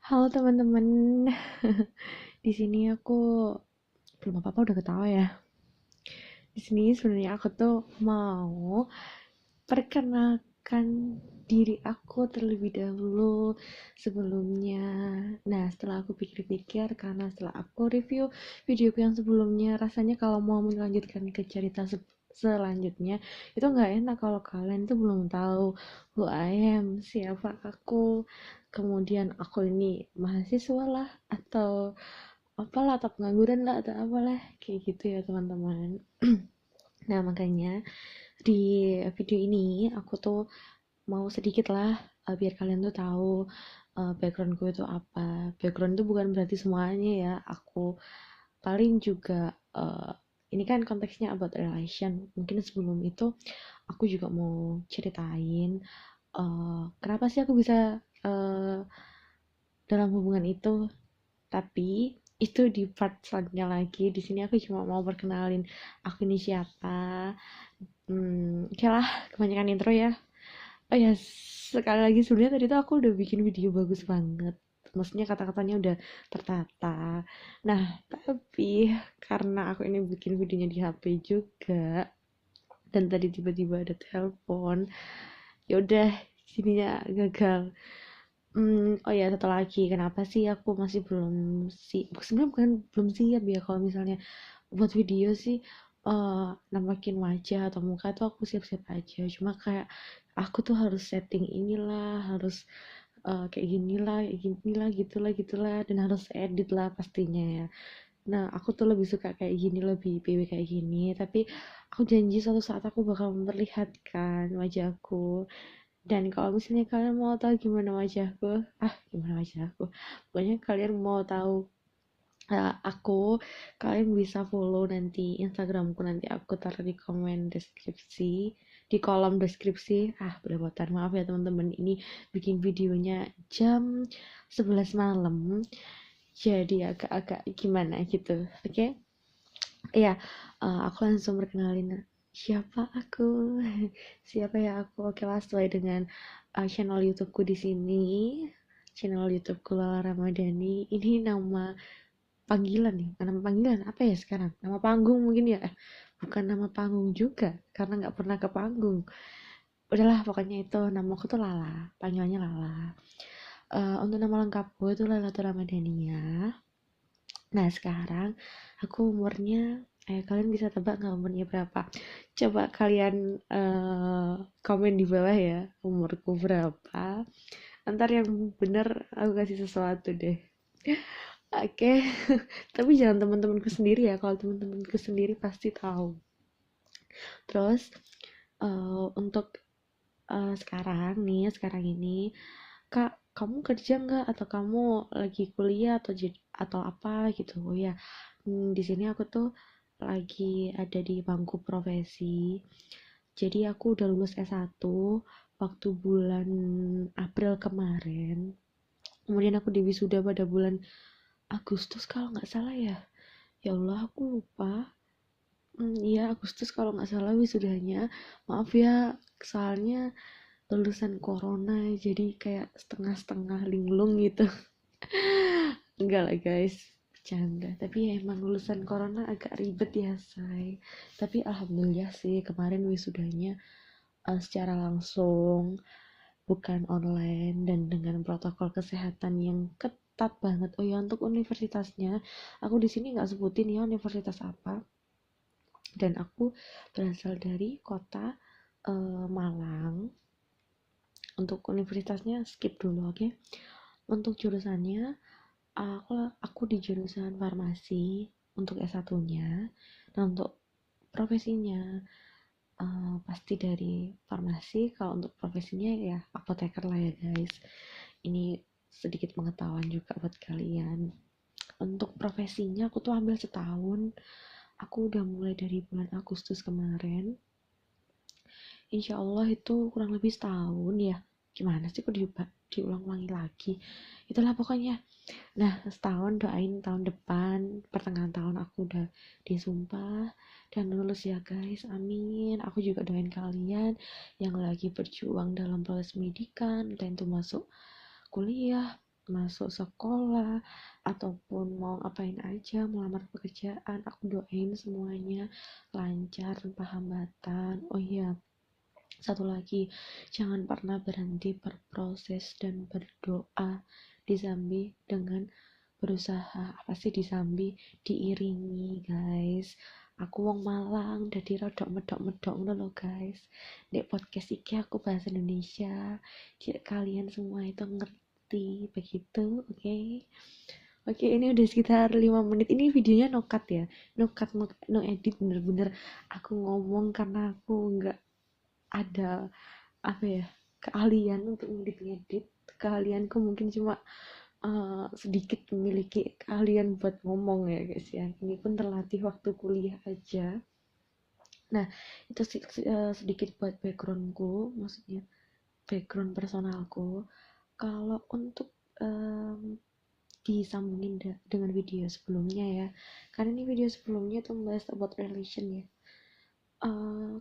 Halo teman-teman, di sini aku belum apa-apa udah ketawa ya. Di sini sebenarnya aku tuh mau perkenalkan diri aku terlebih dahulu sebelumnya. Nah, setelah aku pikir-pikir, karena setelah aku review videoku yang sebelumnya, rasanya kalau mau melanjutkan ke cerita selanjutnya itu nggak enak kalau kalian tuh belum tahu who I am, siapa aku, kemudian aku ini mahasiswa lah atau apalah, atau pengangguran lah atau apalah kayak gitu ya teman-teman. Nah, makanya di video ini aku tuh mau sedikit lah biar kalian tuh tahu background gue itu apa. Background itu bukan berarti semuanya ya. Aku paling juga ini kan konteksnya about relation. Mungkin sebelum itu aku juga mau ceritain kenapa sih aku bisa uh, dalam hubungan itu. Tapi itu di part selanjutnya lagi. Di sini aku cuma mau perkenalin aku ini siapa. Oke lah, kebanyakan intro ya. Oh ya, sekali lagi sebenarnya tadi tuh aku udah bikin video bagus banget. Maksudnya kata-katanya udah tertata. Nah, tapi karena aku ini bikin videonya di HP juga, dan tadi tiba-tiba ada telepon, ya udah sininya gagal. Oh ya, satu lagi, kenapa sih aku masih belum sih? Sebenarnya bukan belum siap ya, kalau misalnya buat video sih nampakin wajah atau muka tuh aku siap-siap aja. Cuma kayak aku tuh harus setting inilah, harus kayak ginilah, gitulah, dan harus edit lah pastinya ya. Nah, aku tuh lebih suka kayak gini, lebih PW kayak gini. Tapi aku janji suatu saat aku bakal memperlihatkan wajahku. Dan kalau misalnya kalian mau tahu gimana wajahku, gimana wajahku, pokoknya kalian mau tahu aku, kalian bisa follow nanti Instagramku, nanti aku taruh di komen deskripsi, di kolom deskripsi. Belepotan, maaf ya teman-teman, ini bikin videonya jam 11 malam, jadi agak-agak gimana gitu. Oke. Ya, aku langsung perkenalin siapa aku. Siapa ya aku. Oke lah, sesuai dengan channel YouTubeku di sini, channel YouTubeku Lala Ramadhani. Ini nama panggilan nih, nama panggilan apa ya sekarang, nama panggung mungkin ya. Bukan nama panggung juga karena nggak pernah ke panggung. Udahlah, pokoknya itu nama aku tuh Lala, panggilannya Lala. Untuk nama lengkapku itu Lailatul Ramadhania. Nah, sekarang aku umurnya, kalian bisa tebak nggak umurnya berapa? Coba kalian komen di bawah ya, umurku berapa. Ntar yang bener aku kasih sesuatu deh. Oke. Tapi jangan teman-temanku sendiri ya, kalau teman-temanku sendiri pasti tahu. Terus untuk sekarang ini, Kak, kamu kerja nggak, atau kamu lagi kuliah atau apa gitu? Oh ya, di sini aku tuh lagi ada di bangku profesi. Jadi aku udah lulus S1 waktu bulan April kemarin. Kemudian aku diwisuda pada bulan Agustus kalau nggak salah ya. Ya Allah, aku lupa. Iya, Agustus kalau nggak salah wisudanya. Maaf ya, soalnya lulusan corona, jadi kayak setengah-setengah linglung gitu. Enggak lah guys, bercanda. Tapi ya emang lulusan corona agak ribet ya say. Tapi alhamdulillah sih kemarin wisudanya secara langsung, bukan online, dan dengan protokol kesehatan yang ketat banget. Oh ya, untuk universitasnya aku di sini nggak sebutin ya universitas apa. Dan aku berasal dari kota Malang. Untuk universitasnya skip dulu, oke. Untuk jurusannya, aku di jurusan farmasi untuk S1-nya. Nah, untuk profesinya pasti dari farmasi. Kalau untuk profesinya ya apoteker lah ya guys. Ini sedikit pengetahuan juga buat kalian. Untuk profesinya aku tuh ambil setahun. Aku udah mulai dari bulan Agustus kemarin. Insya Allah itu kurang lebih setahun ya. Gimana sih kok diulang-ulangi lagi. Itulah pokoknya. Nah, setahun, doain tahun depan pertengahan tahun aku udah disumpah dan lulus ya guys, amin. Aku juga doain kalian yang lagi berjuang dalam proses pendidikan, entah itu masuk kuliah masuk sekolah ataupun mau ngapain aja, melamar pekerjaan, aku doain semuanya lancar tanpa hambatan. Oh iya, satu lagi, jangan pernah berhenti berproses dan berdoa disambi dengan berusaha. Apa sih disambi? Diiringi, guys. Aku wong Malang dadi rodok medok-medok ngono lho, guys. Di podcast iki aku bahasa Indonesia. Jadi kalian semua itu ngerti begitu, oke? Okay? Oke, ini udah sekitar 5 menit. Ini videonya no cut ya. No cut, no edit, bener-bener aku ngomong karena aku nggak ada apa ya, keahlian untuk ngedit-ngedit. Keahlianku mungkin cuma sedikit memiliki keahlian buat ngomong ya guys ya. Ini pun terlatih waktu kuliah aja. Nah, itu sedikit buat backgroundku, maksudnya background personalku. Kalau untuk disambungin dengan video sebelumnya ya, karena ini video sebelumnya tuh membahas about relation ya.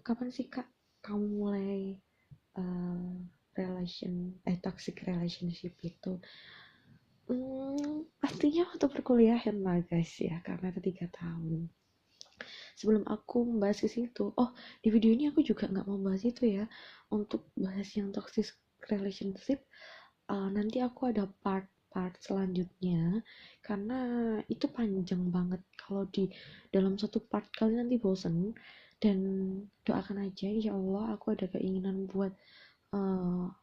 Kapan sih kak kamu mulai uh, toxic relationship itu? Pastinya waktu perkuliahan lah guys ya, karena ada 3 tahun. Sebelum aku membahas ke situ, di video ini aku juga nggak mau bahas itu ya. Untuk bahas yang toxic relationship, nanti aku ada part selanjutnya, karena itu panjang banget. Kalau di dalam satu part kalian nanti bosen. Dan doakan aja, insya Allah aku ada keinginan buat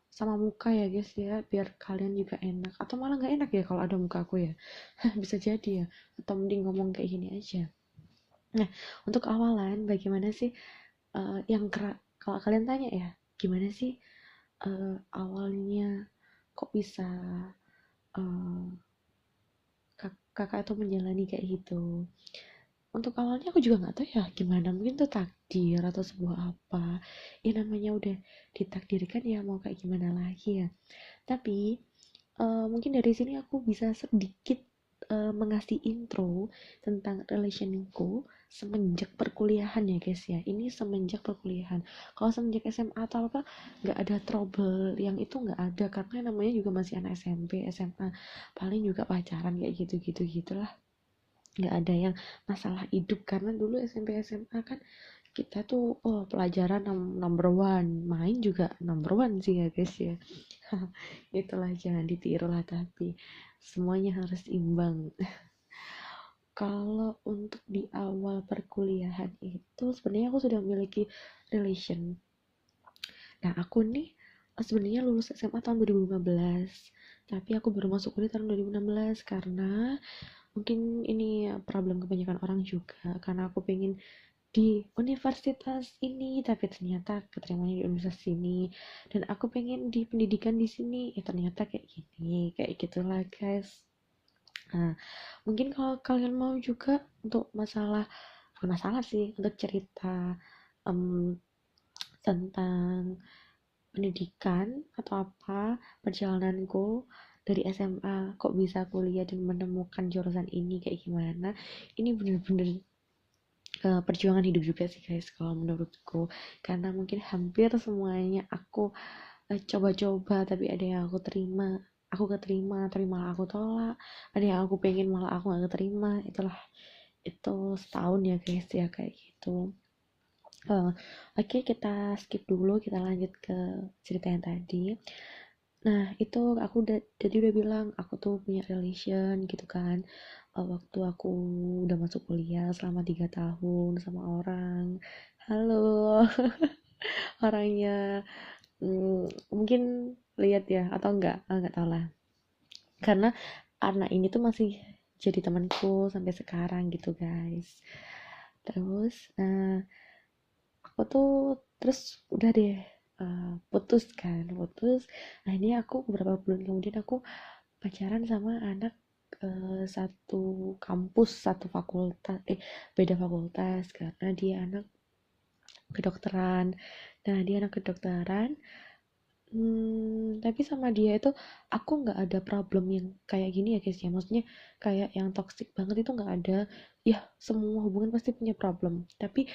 sama muka ya guys ya, biar kalian juga enak, atau malah nggak enak ya kalau ada muka aku ya. Bisa jadi ya, atau mending ngomong kayak gini aja. Nah, untuk awalan bagaimana sih kalau kalian tanya ya, gimana sih awalnya kok bisa uh, kakak itu menjalani kayak gitu. Untuk awalnya aku juga nggak tahu ya gimana, mungkin tuh takdir atau sebuah apa ya, namanya udah ditakdirkan ya, mau kayak gimana lagi ya. Tapi mungkin dari sini aku bisa sedikit mengasih intro tentang relationku semenjak perkuliahan ya guys ya. Ini semenjak perkuliahan. Kalau semenjak SMA atau apa, nggak ada trouble yang itu, nggak ada, karena namanya juga masih anak SMP SMA, paling juga pacaran kayak gitu-gitu gitulah. Nggak ada yang masalah hidup, karena dulu SMP SMA kan kita tuh pelajaran number one, main juga number one sih ya guys ya. Itulah, jangan ditiru lah, tapi semuanya harus imbang. Kalau untuk di awal perkuliahan itu sebenarnya aku sudah memiliki relation. Nah, aku nih sebenarnya lulus SMA tahun 2015, tapi aku baru masuk kuliah tahun 2016 karena mungkin ini problem kebanyakan orang juga, karena aku pengen di universitas ini tapi ternyata keterimanya di universitas ini, dan aku pengen di pendidikan di sini ternyata kayak gini, kayak gitulah guys. Nah, mungkin kalau kalian mau juga untuk bukan masalah sih, untuk cerita um, tentang pendidikan atau apa, perjalananku dari SMA kok bisa kuliah dan menemukan jurusan ini kayak gimana, ini bener-bener perjuangan hidup juga sih guys kalau menurutku, karena mungkin hampir semuanya aku coba-coba, tapi ada yang aku terima, aku keterima, tapi malah aku tolak, ada yang aku pengen malah aku gak keterima. Itu setahun ya guys ya, kayak gitu. Oke, kita skip dulu, kita lanjut ke cerita yang tadi. Nah, itu aku udah bilang aku tuh punya relation gitu kan. Waktu aku udah masuk kuliah selama 3 tahun sama orang. Halo, orangnya mungkin lihat ya atau enggak tahu lah. Karena anak ini tuh masih jadi temanku sampai sekarang gitu guys. Terus aku tuh terus udah deh putus. Nah ini aku beberapa bulan kemudian aku pacaran sama anak satu kampus, satu fakultas, beda fakultas, karena dia anak kedokteran. Nah dia anak kedokteran. Tapi sama dia itu aku nggak ada problem yang kayak gini ya guys ya, maksudnya kayak yang toxic banget itu nggak ada ya. Semua hubungan pasti punya problem, tapi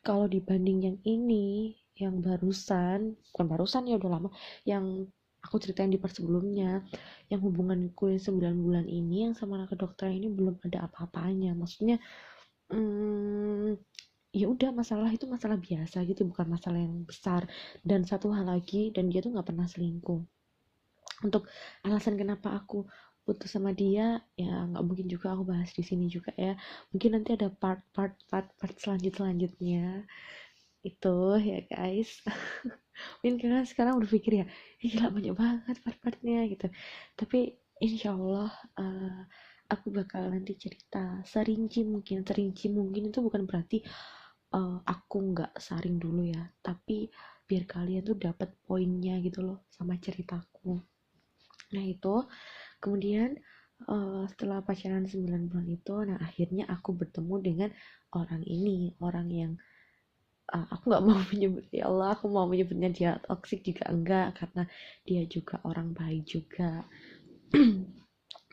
kalau dibanding yang ini, yang barusan, bukan barusan ya, udah lama, yang aku ceritain di part sebelumnya, yang hubunganku yang 9 bulan ini yang sama anak kedokteran ini belum ada apa-apanya. Maksudnya ya udah, masalah itu masalah biasa gitu, bukan masalah yang besar. Dan satu hal lagi, dan dia tuh nggak pernah selingkuh. Untuk alasan kenapa aku putus sama dia ya nggak mungkin juga aku bahas di sini juga ya, mungkin nanti ada part selanjutnya itu ya guys. Mungkin kalian sekarang berpikir ya, gila banyak banget part-partnya gitu, tapi insya Allah aku bakal nanti cerita serinci mungkin itu bukan berarti aku nggak saring dulu ya, tapi biar kalian tuh dapat poinnya gitu loh sama ceritaku. Nah itu kemudian setelah pacaran 9 bulan itu, nah akhirnya aku bertemu dengan orang ini, orang yang aku nggak mau menyebut, ya Allah aku mau menyebutnya dia toxic juga enggak, karena dia juga orang baik juga.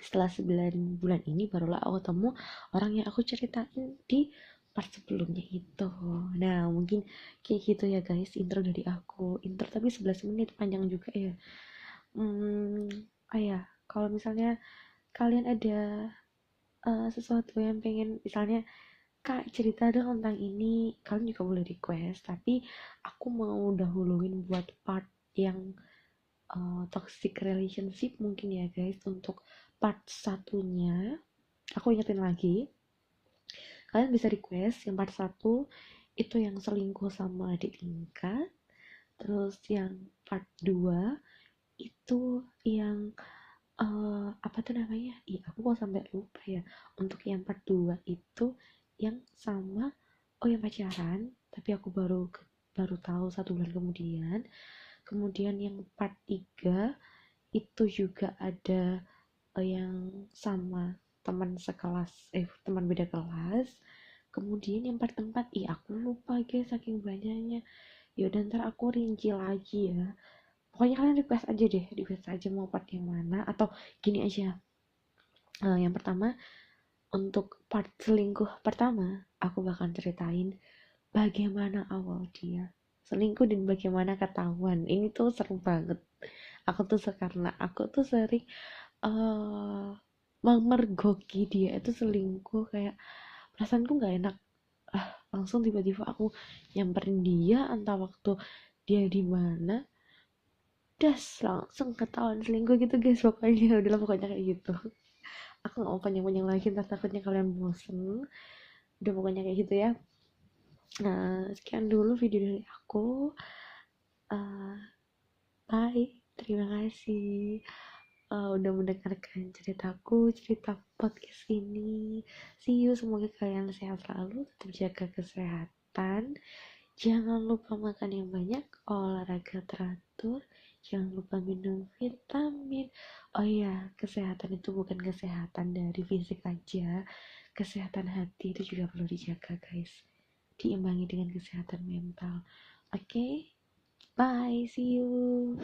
Setelah 9 bulan ini barulah aku ketemu orang yang aku ceritain di part sebelumnya itu. Nah mungkin kayak gitu ya guys, intro dari aku, intro tapi 11 menit panjang juga ya. Ya kalau misalnya kalian ada sesuatu yang pengen, misalnya Kak cerita dong tentang ini, kalian juga boleh request, tapi aku mau dahuluin buat part yang toxic relationship mungkin ya guys. Untuk part satunya aku ingetin lagi, kalian bisa request yang part 1 itu yang selingkuh sama adik tingkat, terus yang part 2 itu yang apa tuh namanya, aku kok sampai lupa ya. Untuk yang part 2 itu yang sama, yang pacaran tapi aku baru tahu 1 bulan kemudian. Kemudian yang part 3 itu juga ada yang sama teman sekelas, teman beda kelas. Kemudian yang part 4, aku lupa guys saking banyaknya. Yaudah ntar aku rinci lagi ya, pokoknya kalian request aja mau part yang mana. Atau gini aja, yang pertama, untuk part selingkuh pertama aku bakal ceritain bagaimana awal dia selingkuh dan bagaimana ketahuan. Ini tuh seru banget. Aku tuh karena aku tuh sering memergoki dia itu selingkuh, kayak perasaanku nggak enak, langsung tiba-tiba aku nyamperin dia entah waktu dia di mana, das langsung ketahuan selingkuh gitu guys. Pokoknya udahlah, pokoknya kayak gitu. Aku nggak mau panjang-panjang lagi, ntar takutnya kalian bosen. Udah pokoknya kayak gitu ya. Nah sekian dulu video dari aku. uh, Bye, terima kasih udah mendengarkan cerita podcast ini. See you, semoga kalian sehat selalu, tetap jaga kesehatan. Jangan lupa makan yang banyak, olahraga teratur, jangan lupa minum vitamin. Oh iya, kesehatan itu bukan kesehatan dari fisik aja, kesehatan hati itu juga perlu dijaga guys, diimbangi dengan kesehatan mental. Oke, bye, see you.